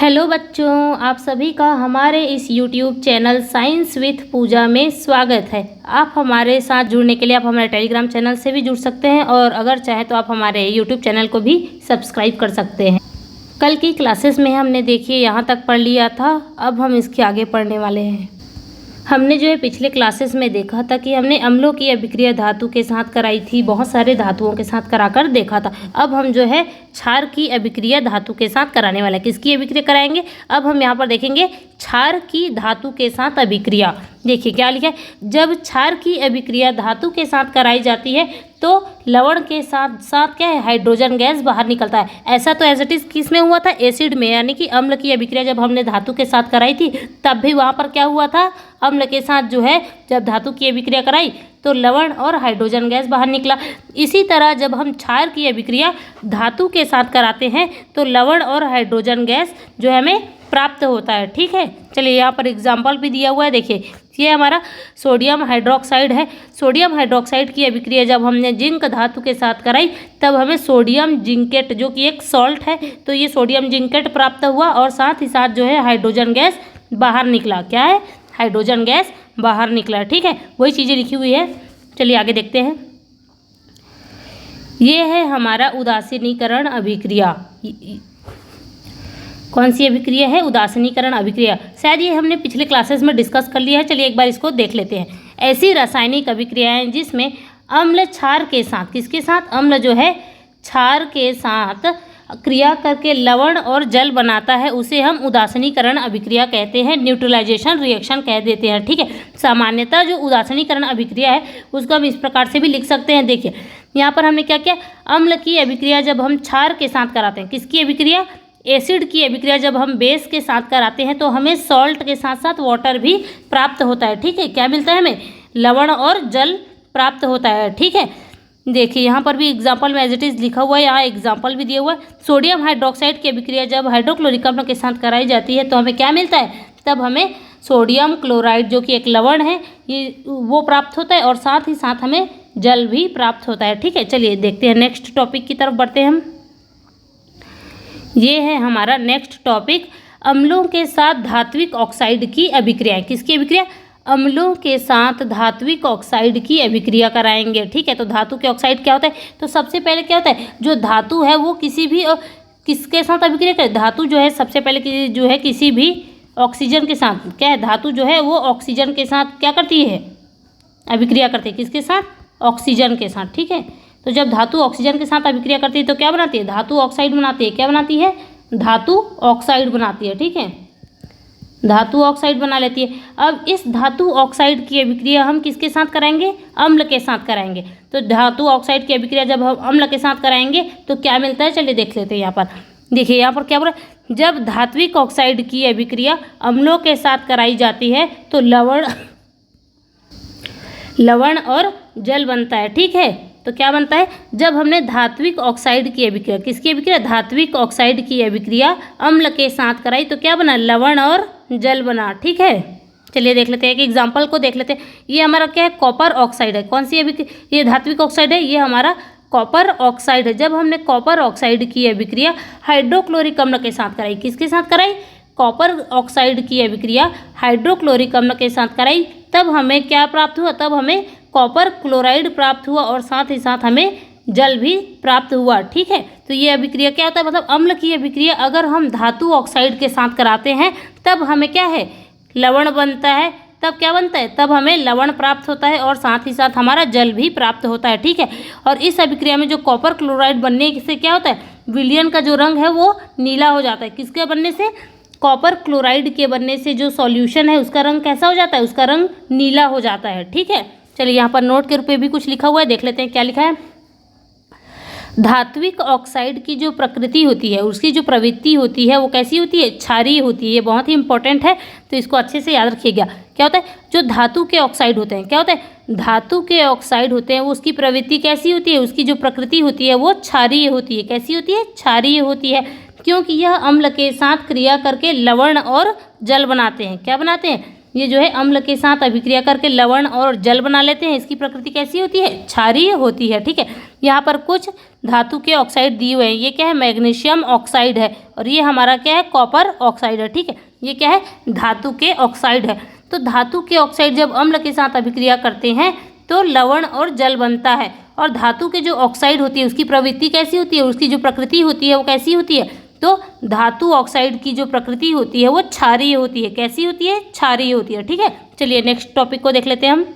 Hello बच्चों, आप सभी का हमारे इस YouTube चैनल साइंस विथ पूजा में स्वागत है। आप हमारे साथ जुड़ने के लिए आप हमारे टेलीग्राम चैनल से भी जुड़ सकते हैं और अगर चाहें तो आप हमारे YouTube चैनल को भी सब्सक्राइब कर सकते हैं। कल की क्लासेस में हमने देखिए यहाँ तक पढ़ लिया था, अब हम इसके आगे पढ़ने वाले हैं। हमने जो है पिछले क्लासेस में देखा था कि हमने अम्लों की अभिक्रिया धातु के साथ कराई थी, बहुत सारे धातुओं के साथ कराकर देखा था। अब हम जो है क्षार की अभिक्रिया धातु के साथ कराने वाले हैं। किसकी अभिक्रिया कराएंगे? अब हम यहाँ पर देखेंगे क्षार की धातु के साथ अभिक्रिया। देखिए क्या लिखा है, जब क्षार की अभिक्रिया धातु के साथ कराई जाती है तो लवण के साथ साथ क्या है, हाइड्रोजन गैस बाहर निकलता है। ऐसा तो एज इट इज किस में हुआ था, एसिड में, यानी कि अम्ल की अभिक्रिया जब हमने धातु के साथ कराई थी तब भी वहाँ पर क्या हुआ था, अम्ल के साथ जो है जब धातु की अभिक्रिया कराई तो लवण और हाइड्रोजन गैस बाहर निकला। इसी तरह जब हम क्षार की अभिक्रिया धातु के साथ कराते हैं तो लवण और हाइड्रोजन गैस जो है हमें प्राप्त होता है। ठीक है, चलिए यहाँ पर एग्जाम्पल भी दिया हुआ है। देखिए ये हमारा सोडियम हाइड्रोक्साइड है। सोडियम हाइड्रोक्साइड की अभिक्रिया जब हमने जिंक धातु के साथ कराई तब हमें सोडियम जिंकेट, जो कि एक सॉल्ट है, तो ये सोडियम जिंकेट प्राप्त हुआ और साथ ही साथ जो है हाइड्रोजन गैस बाहर निकला। क्या है, हाइड्रोजन गैस बाहर निकला। ठीक है, वही चीज़ें लिखी हुई है। चलिए आगे देखते हैं। ये है हमारा उदासीनीकरण अभिक्रिया। कौन सी अभिक्रिया है? उदासीनीकरण अभिक्रिया। शायद ये हमने पिछले क्लासेस में डिस्कस कर लिया है। चलिए एक बार इसको देख लेते हैं। ऐसी रासायनिक अभिक्रियाएं जिसमें अम्ल क्षार के साथ, किसके साथ, अम्ल जो है क्षार के साथ क्रिया करके लवण और जल बनाता है, उसे हम उदासीनीकरण अभिक्रिया कहते हैं, न्यूट्रलाइजेशन रिएक्शन कह देते हैं। ठीक है, सामान्यतः जो उदासीनीकरण अभिक्रिया है उसको हम इस प्रकार से भी लिख सकते हैं। देखिए यहाँ पर हमने क्या किया, अम्ल की अभिक्रिया जब हम क्षार के साथ कराते हैं, किसकी अभिक्रिया, एसिड की अभिक्रिया जब हम बेस के साथ कराते हैं तो हमें सॉल्ट के साथ साथ वाटर भी प्राप्त होता है। ठीक है, क्या मिलता है हमें, लवण और जल प्राप्त होता है। ठीक है, देखिए यहाँ पर भी एग्जाम्पल में एज इट इज़ लिखा हुआ है, यहाँ एग्जाम्पल भी दिया हुआ है। सोडियम हाइड्रोक्साइड की अभिक्रिया जब हाइड्रोक्लोरिक अम्ल के साथ कराई जाती है तो हमें क्या मिलता है, तब हमें सोडियम क्लोराइड, जो कि एक लवण है, ये वो प्राप्त होता है और साथ ही साथ हमें जल भी प्राप्त होता है। ठीक है, चलिए देखते हैं, नेक्स्ट टॉपिक की तरफ बढ़ते हैं हम। ये है हमारा नेक्स्ट टॉपिक, अम्लों के साथ धात्विक ऑक्साइड की अभिक्रिया। किसकी अभिक्रिया, अम्लों के साथ धात्विक ऑक्साइड की अभिक्रिया कराएंगे। ठीक है, तो धातु के ऑक्साइड क्या होता है, तो सबसे पहले क्या होता है, जो धातु है वो किसी भी किसके साथ अभिक्रिया करे, धातु जो है सबसे पहले जो है किसी भी ऑक्सीजन के साथ, क्या है, धातु जो है वो ऑक्सीजन के साथ क्या करती है, अभिक्रिया करती है। किसके साथ, ऑक्सीजन के साथ। ठीक है, तो जब धातु ऑक्सीजन के साथ अभिक्रिया करती है तो क्या बनाती है, धातु ऑक्साइड बनाती है। क्या बनाती है, धातु ऑक्साइड बनाती है। ठीक है, धातु ऑक्साइड बना लेती है। अब इस धातु ऑक्साइड की अभिक्रिया हम किसके साथ कराएंगे, अम्ल के साथ कराएंगे। तो धातु ऑक्साइड की अभिक्रिया जब हम अम्ल के साथ कराएंगे तो क्या मिलता है, चलिए देख लेते हैं। यहाँ पर देखिए, यहाँ पर क्या बोला, जब धात्विक ऑक्साइड की अभिक्रिया अम्लों के साथ कराई जाती है तो लवण और जल बनता है। ठीक है, तो क्या बनता है, जब हमने धात्विक ऑक्साइड की अभिक्रिया, किसकी अभिक्रिया, धात्विक ऑक्साइड की अभिक्रिया अम्ल के साथ कराई तो क्या बना, लवण और जल बना। ठीक है, चलिए देख लेते हैं, एक एग्जांपल को देख लेते हैं। ये हमारा क्या है, कॉपर ऑक्साइड है। कौन सी अभिक्रिया, ये धात्विक ऑक्साइड है, ये हमारा कॉपर ऑक्साइड है। जब हमने कॉपर ऑक्साइड की अभिक्रिया हाइड्रोक्लोरिक अम्ल के साथ कराई, किसके साथ कराई, कॉपर ऑक्साइड की अभिक्रिया हाइड्रोक्लोरिक अम्ल के साथ कराई, तब हमें क्या प्राप्त हुआ, तब हमें कॉपर क्लोराइड प्राप्त हुआ और साथ ही साथ हमें जल भी प्राप्त हुआ। ठीक है, तो ये अभिक्रिया क्या होता है, मतलब अम्ल की अभिक्रिया अगर हम धातु ऑक्साइड के साथ कराते हैं तब हमें क्या है, लवण बनता है। तब क्या बनता है, तब हमें लवण प्राप्त होता है और साथ ही साथ हमारा जल भी प्राप्त होता है। ठीक है, और इस अभिक्रिया में जो कॉपर क्लोराइड बनने से क्या होता है, विलयन का जो रंग है वो नीला हो जाता है। किसके बनने से, कॉपर क्लोराइड के बनने से जो सॉल्यूशन है उसका रंग कैसा हो जाता है, उसका रंग नीला हो जाता है। ठीक है, चलिए यहाँ पर नोट के रूप में भी कुछ लिखा हुआ है, देख लेते हैं क्या लिखा है। धात्विक ऑक्साइड की जो प्रकृति होती है, उसकी जो प्रवृत्ति होती है वो कैसी होती है, क्षारीय होती है। ये बहुत ही इंपॉर्टेंट है, तो इसको अच्छे से याद रखिएगा। क्या होता है, जो धातु के ऑक्साइड होते हैं, क्या होता है, धातु के ऑक्साइड होते हैं, वो उसकी प्रवृत्ति कैसी होती है, उसकी जो प्रकृति होती है वो क्षारीय होती है। कैसी होती है, क्षारीय होती है, क्योंकि यह अम्ल के साथ क्रिया करके लवण और जल बनाते हैं। क्या बनाते हैं, ये जो है अम्ल के साथ अभिक्रिया करके लवण और जल बना लेते हैं। इसकी प्रकृति कैसी होती है, क्षारीय होती है। ठीक है, यहाँ पर कुछ धातु के ऑक्साइड दिए हुए हैं। ये क्या है, मैग्नीशियम ऑक्साइड है और ये हमारा क्या है, कॉपर ऑक्साइड है। ठीक है, ये क्या है, धातु के ऑक्साइड है। तो धातु के ऑक्साइड जब अम्ल के साथ अभिक्रिया करते हैं तो लवण और जल बनता है। और धातु के जो ऑक्साइड होती है उसकी प्रवृत्ति कैसी होती है, उसकी जो प्रकृति होती है वो कैसी होती है, तो धातु ऑक्साइड की जो प्रकृति होती है वो क्षारीय होती है। कैसी होती है, क्षारीय होती है। ठीक है, चलिए नेक्स्ट टॉपिक को देख लेते हैं हम।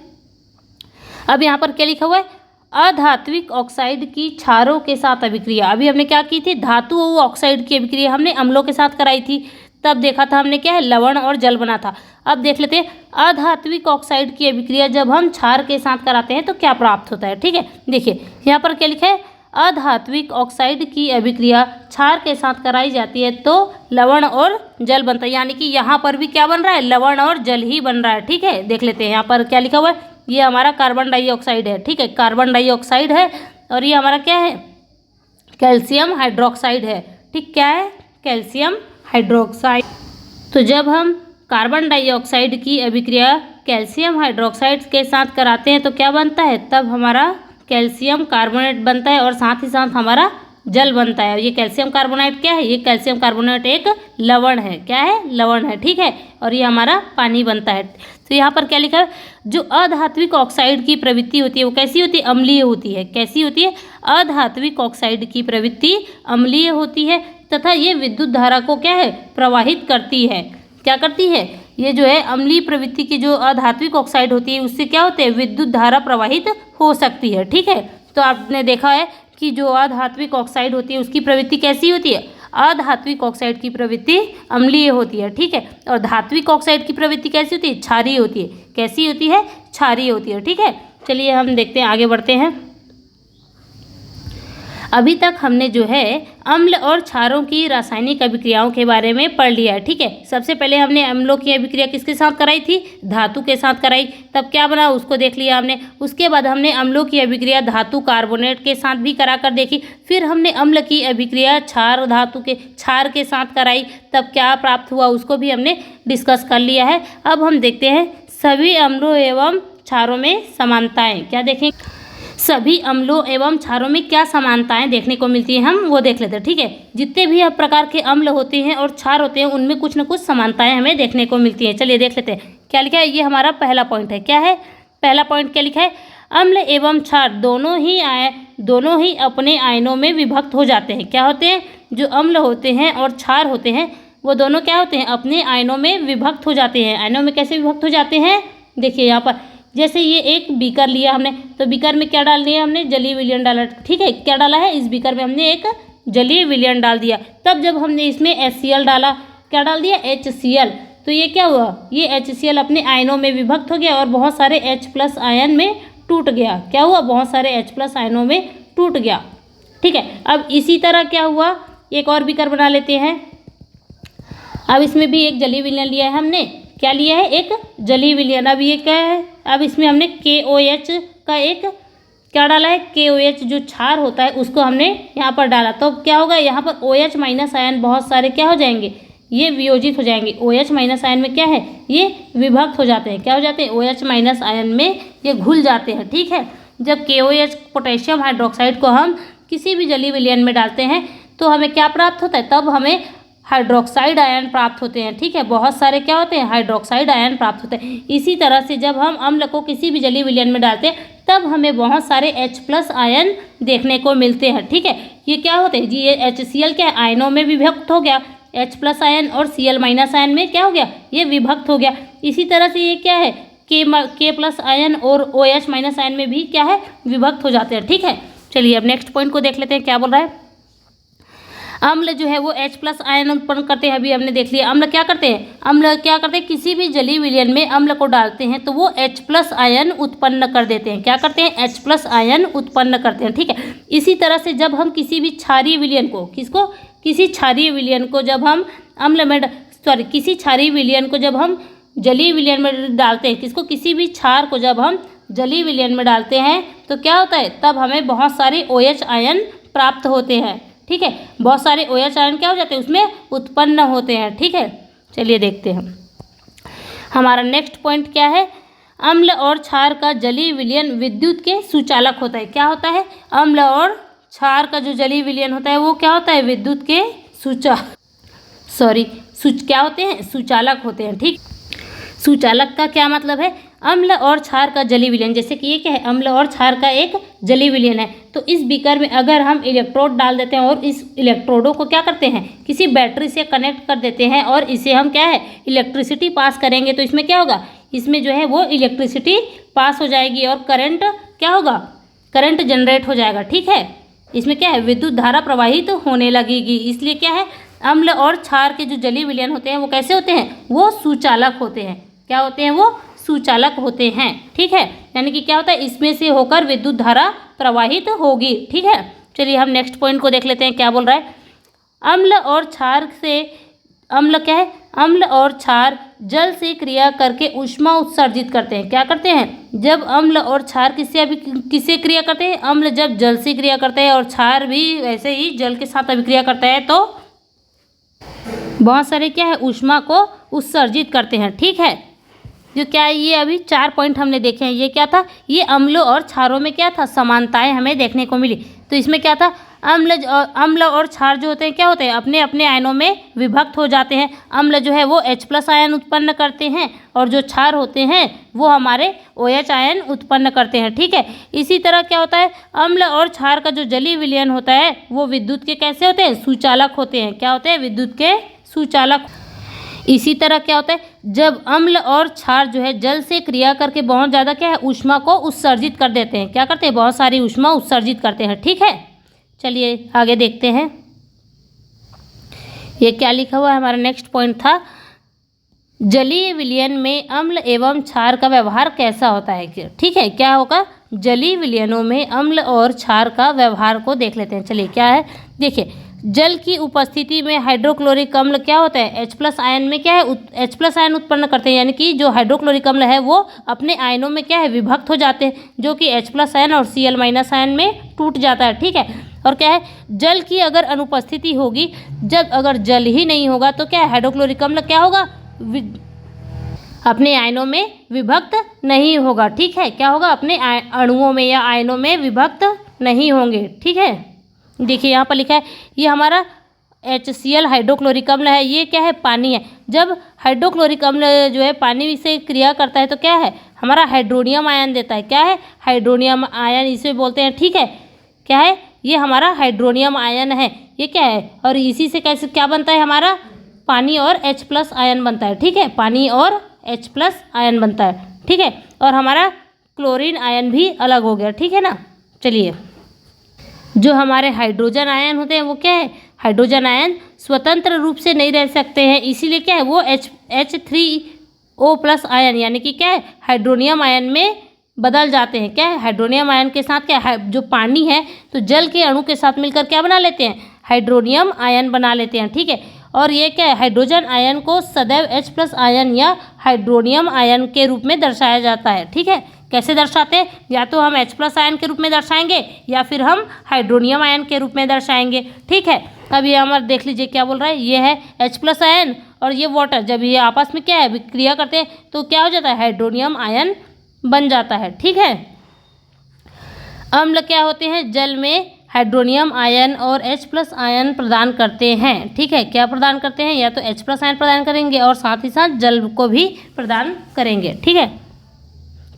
अब यहाँ पर क्या लिखा हुआ है, अधात्विक ऑक्साइड की क्षारों के साथ अभिक्रिया। अभी हमने क्या की थी, धातु ऑक्साइड की अभिक्रिया हमने अम्लों के साथ कराई थी, तब देखा था हमने क्या है, लवण और जल बना था। अब देख लेते हैं अधात्विक ऑक्साइड की अभिक्रिया जब हम क्षार के साथ कराते हैं तो क्या प्राप्त होता है। ठीक है, देखिए यहाँ पर क्या लिखा है, अधात्विक ऑक्साइड की अभिक्रिया क्षार के साथ कराई जाती है तो लवण और जल बनता है। यानी कि यहाँ पर भी क्या बन रहा है, लवण और जल ही बन रहा है। ठीक है, देख लेते हैं यहाँ पर क्या लिखा हुआ है, ये हमारा कार्बन डाइऑक्साइड है। ठीक है, कार्बन डाइऑक्साइड है और ये हमारा क्या है, कैल्शियम हाइड्रोक्साइड है। ठीक, क्या है, कैल्शियम हाइड्रोक्साइड। तो जब हम कार्बन डाइऑक्साइड की अभिक्रिया कैल्शियम हाइड्रोक्साइड के साथ कराते हैं तो क्या बनता है, तब हमारा कैल्शियम कार्बोनेट बनता है और साथ ही साथ हमारा जल बनता है। ये कैल्शियम कार्बोनेट क्या है, ये कैल्शियम कार्बोनेट एक लवण है। क्या है, लवण है। ठीक है, और ये हमारा पानी बनता है। तो यहाँ पर क्या लिखा है, जो अधात्विक ऑक्साइड की प्रवृत्ति होती है वो कैसी होती है, अम्लीय होती है। कैसी होती है, अधात्विक ऑक्साइड की प्रवृत्ति अम्लीय होती है तथा ये विद्युत धारा को क्या है, प्रवाहित करती है। क्या करती है, ये जो है अम्लीय प्रवृत्ति की जो अधात्विक ऑक्साइड होती है उससे क्या होते हैं, विद्युत धारा प्रवाहित हो सकती है। ठीक है, तो आपने देखा है कि जो अधात्विक ऑक्साइड होती है उसकी प्रवृत्ति कैसी होती है, अधात्विक ऑक्साइड की प्रवृत्ति अम्लीय होती है। ठीक है, और धात्विक ऑक्साइड की प्रवृत्ति कैसी होती है, क्षारीय होती है। कैसी होती है, क्षारीय होती है। ठीक है, चलिए हम देखते हैं, आगे बढ़ते हैं। अभी तक हमने जो है अम्ल और क्षारों की रासायनिक अभिक्रियाओं के बारे में पढ़ लिया है। ठीक है, सबसे पहले हमने अम्लों की अभिक्रिया किसके साथ कराई थी, धातु के साथ कराई, तब क्या बना उसको देख लिया हमने। उसके बाद हमने अम्लों की अभिक्रिया धातु कार्बोनेट के साथ भी करा कर देखी। फिर हमने अम्ल की अभिक्रिया क्षार धातु के क्षार के साथ कराई, तब क्या प्राप्त हुआ उसको भी हमने डिस्कस कर लिया है। अब हम देखते हैं सभी अम्लों एवं क्षारों में समानताएं। क्या देखें, सभी अम्लों एवं क्षारों में क्या समानताएं देखने को मिलती हैं, हम वो देख लेते हैं। ठीक है, जितने भी अब प्रकार के अम्ल होते हैं और क्षार होते हैं उनमें कुछ न कुछ समानताएं हमें देखने को मिलती हैं। चलिए देख लेते हैं क्या लिखा है, ये हमारा पहला पॉइंट है। क्या है, पहला पॉइंट क्या लिखा है, अम्ल एवं क्षार दोनों ही अपने आयनों में विभक्त हो जाते हैं। क्या होते हैं, जो अम्ल होते हैं और क्षार होते हैं वो दोनों क्या होते हैं, अपने आयनों में विभक्त हो जाते हैं। आयनों में कैसे विभक्त हो जाते हैं, देखिए यहाँ पर जैसे ये एक बीकर लिया हमने, तो बीकर में क्या डाल दिया हमने, जलीय विलयन डाला। ठीक है, क्या डाला है, इस बीकर में हमने एक जलीय विलयन डाल दिया। तब जब हमने इसमें HCl डाला, क्या डाल दिया, HCl, तो ये क्या हुआ, ये HCl अपने आयनों में विभक्त हो गया और बहुत सारे H+ आयन में टूट गया। क्या हुआ, बहुत सारे H+ आयनों में टूट गया। ठीक है, अब इसी तरह क्या हुआ, एक और बीकर बना लेते हैं। अब इसमें भी एक जलीय विलयन लिया है हमने, क्या लिया है, एक जलीय विलयन। अब ये क्या है, अब इसमें हमने KOH का एक क्या डाला है, KOH जो क्षार होता है उसको हमने यहाँ पर डाला, तो क्या होगा, यहाँ पर OH- आयन बहुत सारे क्या हो जाएंगे, ये वियोजित हो जाएंगे। OH- आयन में क्या है, ये विभक्त हो जाते हैं। क्या हो जाते हैं, OH- आयन में ये घुल जाते हैं। ठीक है, जब KOH पोटेशियम हाइड्रोक्साइड को हम किसी भी जलीय विलयन में डालते हैं तो हमें क्या प्राप्त होता है, तब हमें हाइड्रोक्साइड आयन प्राप्त होते हैं। ठीक है, बहुत सारे क्या होते हैं, हाइड्रोक्साइड आयन प्राप्त होते हैं। इसी तरह से जब हम अम्ल को किसी भी जलीय विलयन में डालते हैं तब हमें बहुत सारे H+ आयन देखने को मिलते हैं। ठीक है, ये क्या होते हैं जी, ये HCl क्या है, आयनों में विभक्त हो गया, H+ आयन और Cl- आयन में क्या हो गया, ये विभक्त हो गया। इसी तरह से ये क्या है, K+ आयन और OH- आयन में भी क्या है, विभक्त हो जाते हैं। ठीक है, चलिए अब नेक्स्ट पॉइंट को देख लेते हैं, क्या बोल रहा है। अम्ल जो है वो H+ आयन उत्पन्न करते हैं। अभी हमने देख लिया अम्ल क्या करते हैं, किसी भी जलीय विलयन में अम्ल को डालते हैं तो वो H+ आयन उत्पन्न कर देते हैं। क्या करते हैं, H+ आयन उत्पन्न करते हैं। ठीक है, इसी तरह से जब हम किसी भी क्षारीय विलयन को किसी क्षारीय विलयन को जब हम किसी क्षारीय विलयन को जब हम जलीय विलयन में डालते हैं, किसी भी क्षार को जब हम जलीय विलयन में डालते हैं तो क्या होता है, तब हमें बहुत सारे OH आयन प्राप्त होते हैं। ठीक है, बहुत सारे OH आयन क्या हो जाते हैं, उसमें उत्पन्न होते हैं। ठीक है, चलिए देखते हैं हमारा नेक्स्ट पॉइंट क्या है। अम्ल और क्षार का जलीय विलयन विद्युत के सुचालक होता है। क्या होता है, अम्ल और क्षार का जो जलीय विलयन होता है वो क्या होता है, विद्युत के क्या होते हैं, सुचालक होते हैं। ठीक, सुचालक का क्या मतलब है, अम्ल और क्षार का जलीय विलयन। जैसे कि ये क्या है, अम्ल और क्षार का एक जलीय विलयन है। तो इस बीकर में अगर हम इलेक्ट्रोड डाल देते हैं और इस इलेक्ट्रोडों को क्या करते हैं, किसी बैटरी से कनेक्ट कर देते हैं और इसे हम क्या है, इलेक्ट्रिसिटी पास करेंगे, तो इसमें क्या होगा, इसमें जो है वो इलेक्ट्रिसिटी पास हो जाएगी और करंट क्या होगा, करंट जनरेट हो जाएगा। ठीक है, इसमें क्या है, विद्युत धारा प्रवाहित होने लगेगी। इसलिए क्या है, अम्ल और क्षार के जो जलीय विलयन होते हैं वो कैसे होते हैं, वो सुचालक होते हैं। क्या होते हैं, वो सुचालक होते हैं। ठीक है, यानी कि क्या होता है, इसमें से होकर विद्युत धारा प्रवाहित होगी। ठीक है, चलिए हम नेक्स्ट पॉइंट को देख लेते हैं, क्या बोल रहा है। अम्ल और क्षार से, अम्ल क्या है, अम्ल और क्षार जल से क्रिया करके ऊष्मा उत्सर्जित करते हैं। क्या करते हैं, जब अम्ल और क्षार किससे क्रिया करते हैं, अम्ल जब जल से क्रिया करते हैं और क्षार भी वैसे ही जल के साथ अभिक्रिया करता है, तो बहुत सारे क्या है, ऊष्मा को उत्सर्जित करते हैं। ठीक है, जो क्या है, ये अभी 4 पॉइंट हमने देखे हैं। ये क्या था, ये अम्लों और क्षारों में क्या था, समानताएं हमें देखने को मिली। तो इसमें क्या था, अम्ल और क्षार जो होते हैं क्या होते हैं, अपने अपने आयनों में विभक्त हो जाते हैं। अम्ल जो है वो H+ आयन उत्पन्न करते हैं और जो क्षार होते हैं वो हमारे OH आयन उत्पन्न करते हैं। ठीक है, इसी तरह क्या होता है, अम्ल और क्षार का जो जलीय विलयन होता है वो विद्युत के कैसे होते हैं, सुचालक होते हैं। क्या होते हैं, विद्युत के सुचालक। इसी तरह क्या होता है, जब अम्ल और क्षार जो है जल से क्रिया करके बहुत ज़्यादा क्या है, ऊष्मा को उत्सर्जित कर देते हैं। क्या करते हैं, बहुत सारी ऊष्मा उत्सर्जित करते हैं। ठीक है, चलिए आगे देखते हैं, ये क्या लिखा हुआ है, हमारा नेक्स्ट पॉइंट था, जलीय विलयन में अम्ल एवं क्षार का व्यवहार कैसा होता है। ठीक है, क्या होगा, जलीय विलयनों में अम्ल और क्षार का व्यवहार को देख लेते हैं। चलिए क्या है, देखिए, जल की उपस्थिति में हाइड्रोक्लोरिक अम्ल क्या होता है, H+ आयन में क्या है, H+ आयन उत्पन्न करते हैं। यानी कि जो हाइड्रोक्लोरिक अम्ल है वो अपने आयनों में क्या है, विभक्त हो जाते हैं, जो कि H+ आयन और Cl- आयन में टूट जाता है। ठीक है, और क्या है, जल की अगर अनुपस्थिति होगी, जब अगर जल ही नहीं होगा तो क्या है, हाइड्रोक्लोरिक अम्ल क्या होगा, अपने आयनों में विभक्त नहीं होगा। ठीक है, क्या होगा, अपने अणुओं में या आयनों में विभक्त नहीं होंगे। ठीक है, देखिए यहाँ पर लिखा है, ये हमारा HCl हाइड्रोक्लोरिक अम्ल है। ये क्या है, पानी है। जब हाइड्रोक्लोरिक अम्ल जो है पानी से क्रिया करता है तो क्या है, हमारा हाइड्रोनियम आयन देता है। क्या है, हाइड्रोनियम आयन इसे बोलते हैं। ठीक है, क्या है, ये हमारा हाइड्रोनियम आयन है। ये क्या है, और इसी से कैसे क्या बनता है, हमारा पानी और H+ आयन बनता है। ठीक है, पानी और H+ आयन बनता है। ठीक है, और हमारा क्लोरीन आयन भी अलग हो गया। ठीक है ना, चलिए, जो हमारे हाइड्रोजन आयन होते हैं वो क्या है, हाइड्रोजन आयन स्वतंत्र रूप से नहीं रह सकते हैं, इसीलिए क्या है, वो H3O+ आयन यानी कि क्या है, हाइड्रोनियम आयन में बदल जाते हैं। क्या है, हाइड्रोनियम आयन के साथ क्या है, जो पानी है तो जल के अणु के साथ मिलकर क्या बना लेते हैं, हाइड्रोनियम आयन बना लेते हैं। ठीक है, और ये क्या है, हाइड्रोजन आयन को सदैव H+ आयन या हाइड्रोनियम आयन के रूप में दर्शाया जाता है। ठीक है, कैसे दर्शाते हैं, या तो हम H+ आयन के रूप में दर्शाएंगे या फिर हम हाइड्रोनियम आयन के रूप में दर्शाएंगे। ठीक है, अब ये हमारा देख लीजिए क्या बोल रहा है, ये है H+ आयन और ये वाटर, जब ये आपस में क्या है, क्रिया करते हैं तो क्या हो जाता है, हाइड्रोनियम आयन बन जाता है। ठीक है, अम्ल क्या होते हैं, जल में हाइड्रोनियम आयन और H+ आयन प्रदान करते हैं। ठीक है, क्या प्रदान करते हैं, या तो H+ आयन प्रदान करेंगे और साथ ही साथ जल को भी प्रदान करेंगे। ठीक है,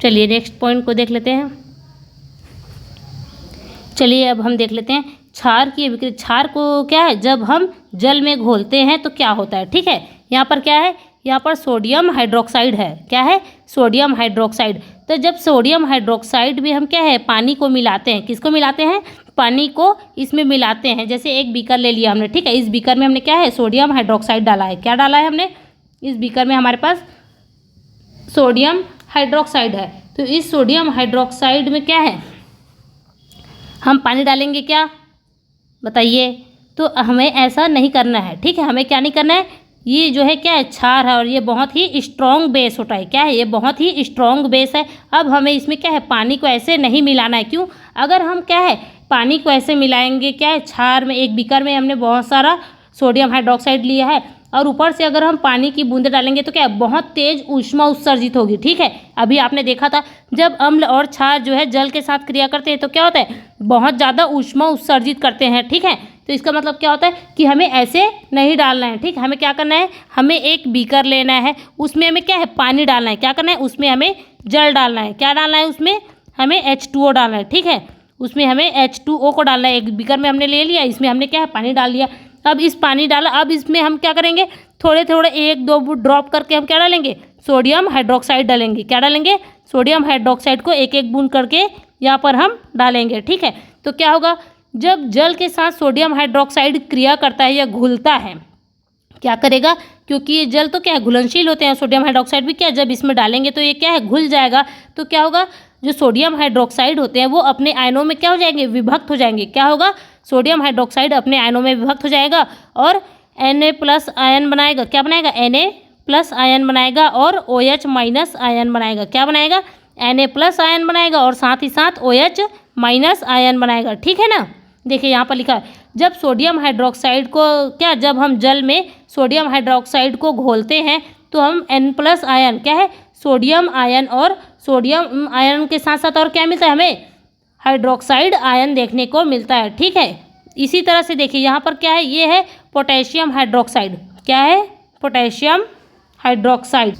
चलिए नेक्स्ट पॉइंट को देख लेते हैं। चलिए अब हम देख लेते हैं क्षार की अभिक्रिया। क्षार को क्या है, जब हम जल में घोलते हैं तो क्या होता है। ठीक है, यहाँ पर क्या है, यहाँ पर सोडियम हाइड्रोक्साइड है। क्या है, सोडियम हाइड्रोक्साइड। तो जब सोडियम हाइड्रोक्साइड भी हम क्या है, पानी को मिलाते हैं, किसको मिलाते हैं, पानी को इसमें मिलाते हैं। जैसे एक बीकर ले लिया हमने। ठीक है, इस बीकर में हमने क्या है, सोडियम हाइड्रोक्साइड डाला है। क्या डाला है हमने, इस बीकर में हमारे पास सोडियम हाइड्रोक्साइड है। तो इस सोडियम हाइड्रोक्साइड में क्या है, हम पानी डालेंगे, क्या बताइए, तो हमें ऐसा नहीं करना है। ठीक है, हमें क्या नहीं करना है, ये जो है क्या है, क्षार है और ये बहुत ही स्ट्रॉन्ग बेस होता है। क्या है, ये बहुत ही स्ट्रॉन्ग बेस है। अब हमें इसमें क्या है, पानी को ऐसे नहीं मिलाना है। क्यों, अगर हम क्या है, पानी को ऐसे मिलाएंगे, क्या है, क्षार में एक बीकर में हमने बहुत सारा सोडियम हाइड्रोक्साइड लिया है और ऊपर से अगर हम पानी की बूंदें डालेंगे तो क्या है, बहुत तेज ऊष्मा उत्सर्जित होगी। ठीक है, अभी आपने देखा था जब अम्ल और क्षार जो है जल के साथ क्रिया करते हैं तो क्या होता है, बहुत ज़्यादा ऊष्मा उत्सर्जित करते हैं। ठीक है, तो इसका मतलब क्या होता है कि हमें ऐसे नहीं डालना है। ठीक, हमें क्या करना है, हमें एक बीकर लेना है, उसमें हमें क्या है, पानी डालना है। क्या करना है, उसमें हमें जल डालना है। क्या डालना है, उसमें हमें H2O डालना है। ठीक है, उसमें हमें H2O को डालना है। एक बीकर में हमने ले लिया, इसमें हमने क्या है, पानी डाल दिया। अब इस पानी डाला, अब इसमें हम क्या करेंगे, थोड़े थोड़े 1-2 ड्रॉप करके हम क्या डालेंगे, सोडियम हाइड्रोक्साइड डालेंगे। क्या डालेंगे, सोडियम हाइड्रोक्साइड को 1-1 बूंद करके यहाँ पर हम डालेंगे। ठीक है, तो क्या होगा, जब जल के साथ सोडियम हाइड्रोक्साइड क्रिया करता है या घुलता है, क्या करेगा, क्योंकि ये जल तो क्या है, घुलनशील होते हैं, सोडियम हाइड्रोक्साइड भी क्या है, जब इसमें डालेंगे तो ये क्या है, घुल जाएगा। तो क्या होगा, जो सोडियम हाइड्रोक्साइड होते हैं वो अपने आयनों में क्या हो जाएंगे, विभक्त हो जाएंगे। क्या होगा, सोडियम हाइड्रोक्साइड अपने आयनों में विभक्त हो जाएगा और Na+ आयन बनाएगा। क्या बनाएगा, Na+ आयन बनाएगा और OH- आयन बनाएगा। क्या बनाएगा, Na+ आयन बनाएगा और साथ ही साथ OH- आयन बनाएगा। ठीक है ना, देखिए यहाँ पर लिखा है, जब सोडियम हाइड्रोक्साइड को क्या, जब हम जल में सोडियम हाइड्रोक्साइड को घोलते हैं तो हम N+ आयन क्या है, सोडियम आयन, और सोडियम आयन के साथ साथ और क्या मिलता है, हमें हाइड्रोक्साइड आयन देखने को मिलता है। ठीक है, इसी तरह से देखिए यहाँ पर क्या है, ये है पोटेशियम हाइड्रोक्साइड। क्या है, पोटेशियम हाइड्रोक्साइड।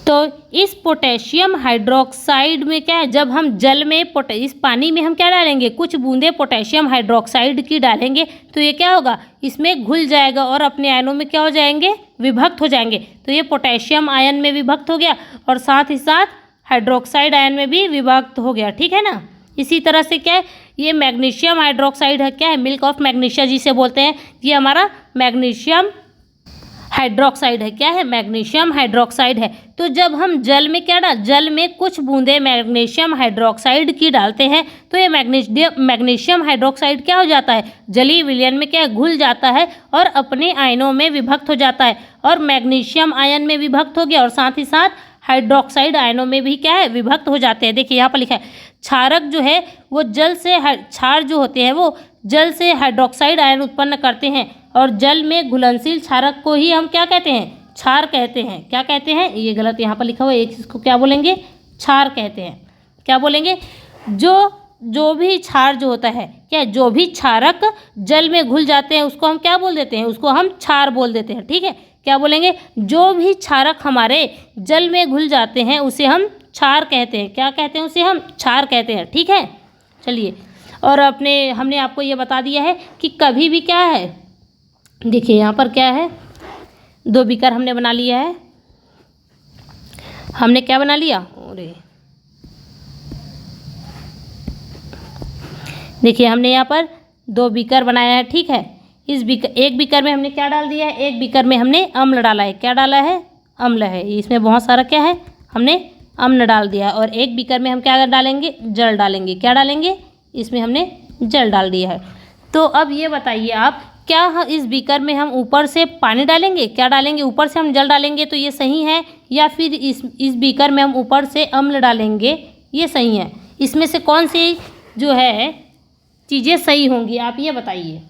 तो इस पोटेशियम हाइड्रोक्साइड में क्या है, जब हम जल में इस पानी में हम क्या डालेंगे, कुछ बूंदे पोटेशियम हाइड्रोक्साइड की डालेंगे तो ये क्या होगा, इसमें घुल जाएगा और अपने आयनों में क्या हो जाएंगे, विभक्त हो जाएंगे। तो ये पोटेशियम आयन में विभक्त हो गया और साथ ही साथ हाइड्रोक्साइड आयन में भी विभक्त हो गया। ठीक है ना, इसी तरह से क्या है, ये मैग्नीशियम हाइड्रोक्साइड है, क्या है, मिल्क ऑफ मैग्नीशिया जिसे बोलते हैं, ये हमारा मैग्नीशियम हाइड्रोक्साइड है। क्या है, मैग्नीशियम हाइड्रोक्साइड है। तो जब हम जल में क्या जल में कुछ बूंदे मैग्नीशियम हाइड्रोक्साइड की डालते हैं तो ये मैग्नीशियम हाइड्रोक्साइड क्या हो जाता है, जलीय विलयन में क्या है, घुल जाता है और अपने आयनों में विभक्त हो जाता है और मैग्नीशियम आयन में विभक्त हो गया और साथ ही साथ हाइड्रोक्साइड आयनों में भी क्या है, विभक्त हो जाते हैं। देखिए यहाँ पर लिखा है, क्षारक जो है वो जल से क्षार जो होते हैं वो जल से हाइड्रोक्साइड आयन उत्पन्न करते हैं और जल में घुलनशील क्षारक को ही हम क्या कहते हैं, क्षार कहते हैं। क्या कहते हैं, ये गलत यहाँ पर लिखा हुआ है, एक इसको क्या बोलेंगे, क्षार कहते हैं। क्या बोलेंगे, जो भी क्षार जो होता है, क्या जो भी क्षारक जल में घुल जाते हैं उसको हम क्या बोल देते हैं, उसको हम क्षार बोल देते हैं। ठीक है, क्या बोलेंगे, जो भी क्षारक हमारे जल में घुल जाते हैं उसे हम क्षार कहते हैं। क्या कहते हैं, उसे हम क्षार कहते हैं। ठीक है, चलिए, और हमने आपको ये बता दिया है कि कभी भी क्या है, देखिए यहाँ पर क्या है, 2 बीकर हमने बना लिया है। हमने क्या बना लिया, अरे देखिए हमने यहाँ पर 2 बीकर बनाया है। ठीक है, इस एक बीकर में हमने क्या डाल दिया है, एक बीकर में हमने अम्ल डाला है। क्या डाला है, अम्ल है, इसमें बहुत सारा क्या है, हमने अम्ल डाल दिया है। और एक बीकर में हम क्या डालेंगे, जल डालेंगे। क्या डालेंगे, इसमें हमने जल डाल दिया है। तो अब ये बताइए आप, क्या इस बीकर में हम ऊपर से पानी डालेंगे, क्या डालेंगे, ऊपर से हम जल डालेंगे तो ये सही है, या फिर इस बीकर में हम ऊपर से अम्ल डालेंगे, ये सही है। इसमें से कौन सी जो है चीज़ें सही होंगी, आप ये बताइए।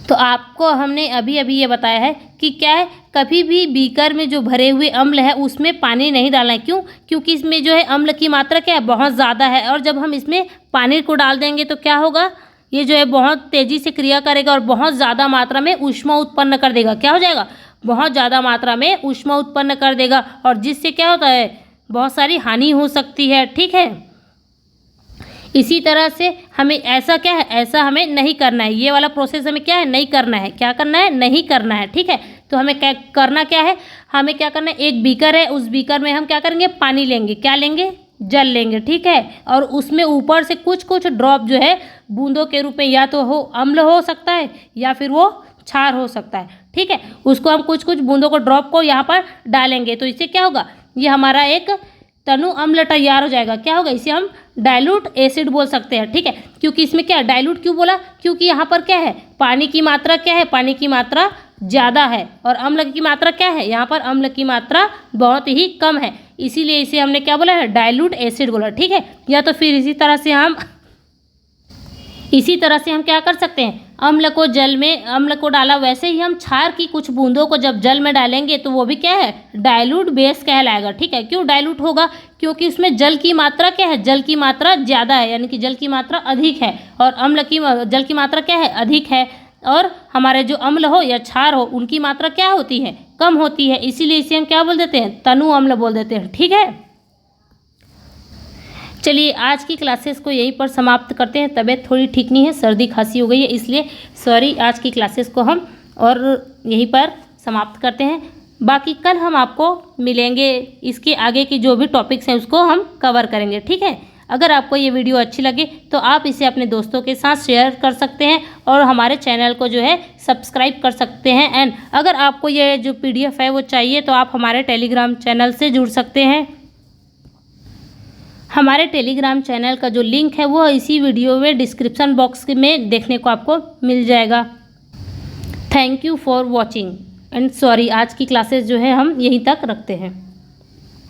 तो आपको हमने अभी अभी ये बताया है कि क्या है, कभी भी बीकर में जो भरे हुए अम्ल है उसमें पानी नहीं डालना है। क्यों, क्योंकि इसमें जो है अम्ल की मात्रा क्या है, बहुत ज़्यादा है, और जब हम इसमें पानी को डाल देंगे तो क्या होगा, ये जो है बहुत तेज़ी से क्रिया करेगा और बहुत ज़्यादा मात्रा में ऊष्मा उत्पन्न कर देगा। क्या हो जाएगा, बहुत ज़्यादा मात्रा में ऊष्मा उत्पन्न कर देगा और जिससे क्या होता है, बहुत सारी हानि हो सकती है। ठीक है, इसी तरह से हमें ऐसा क्या है, ऐसा हमें नहीं करना है, ये वाला प्रोसेस हमें क्या है, नहीं करना है। क्या करना है, नहीं करना है। ठीक है, तो हमें क्या करना, क्या है, हमें क्या करना है, एक बीकर है, उस बीकर में हम क्या करेंगे, पानी लेंगे। क्या लेंगे, जल लेंगे। ठीक है, और उसमें ऊपर से कुछ कुछ ड्रॉप जो है बूंदों के रूप में, या तो हो अम्ल हो सकता है या फिर वो क्षार हो सकता है। ठीक है, उसको हम कुछ कुछ बूंदों को ड्रॉप को यहाँ पर डालेंगे तो इससे क्या होगा, ये हमारा एक तनु अम्ल तैयार हो जाएगा। क्या होगा, इसे हम डाइल्यूट एसिड बोल सकते हैं। ठीक है, क्योंकि इसमें क्या डाइल्यूट क्यों बोला, क्योंकि यहाँ पर क्या है, पानी की मात्रा क्या है, पानी की मात्रा ज़्यादा है और अम्ल की मात्रा क्या है, यहाँ पर अम्ल की मात्रा बहुत ही कम है, इसीलिए इसे हमने क्या बोला है, डाइल्यूट एसिड बोला। ठीक है, या तो फिर इसी तरह से हम इसी तरह से हम क्या कर सकते हैं, अम्ल को जल में, अम्ल को डाला, वैसे ही हम क्षार की कुछ बूंदों को जब जल में डालेंगे तो वो भी क्या है, डाइल्यूट बेस कहलाएगा। ठीक है, क्यों डाइल्यूट होगा, क्योंकि उसमें जल की मात्रा क्या है, जल की मात्रा ज़्यादा है, यानी कि जल की मात्रा अधिक है, और अम्ल की जल की मात्रा क्या है, अधिक है, और हमारे जो अम्ल हो या क्षार हो उनकी मात्रा क्या होती है, कम होती है, इसीलिए इसे हम क्या बोल देते हैं, तनु अम्ल बोल देते हैं। ठीक है, चलिए आज की क्लासेस को यहीं पर समाप्त करते हैं। तबीयत थोड़ी ठीक नहीं है, सर्दी खांसी हो गई है, इसलिए सॉरी, आज की क्लासेस को हम और यहीं पर समाप्त करते हैं। बाकी कल हम आपको मिलेंगे, इसके आगे की जो भी टॉपिक्स हैं उसको हम कवर करेंगे। ठीक है, अगर आपको ये वीडियो अच्छी लगे तो आप इसे अपने दोस्तों के साथ शेयर कर सकते हैं और हमारे चैनल को जो है सब्सक्राइब कर सकते हैं। एंड अगर आपको ये जो PDF है वो चाहिए तो आप हमारे टेलीग्राम चैनल से जुड़ सकते हैं। हमारे टेलीग्राम चैनल का जो लिंक है वो इसी वीडियो में डिस्क्रिप्शन बॉक्स में देखने को आपको मिल जाएगा। Thank you for watching and sorry, आज की क्लासेस जो है हम यहीं तक रखते हैं।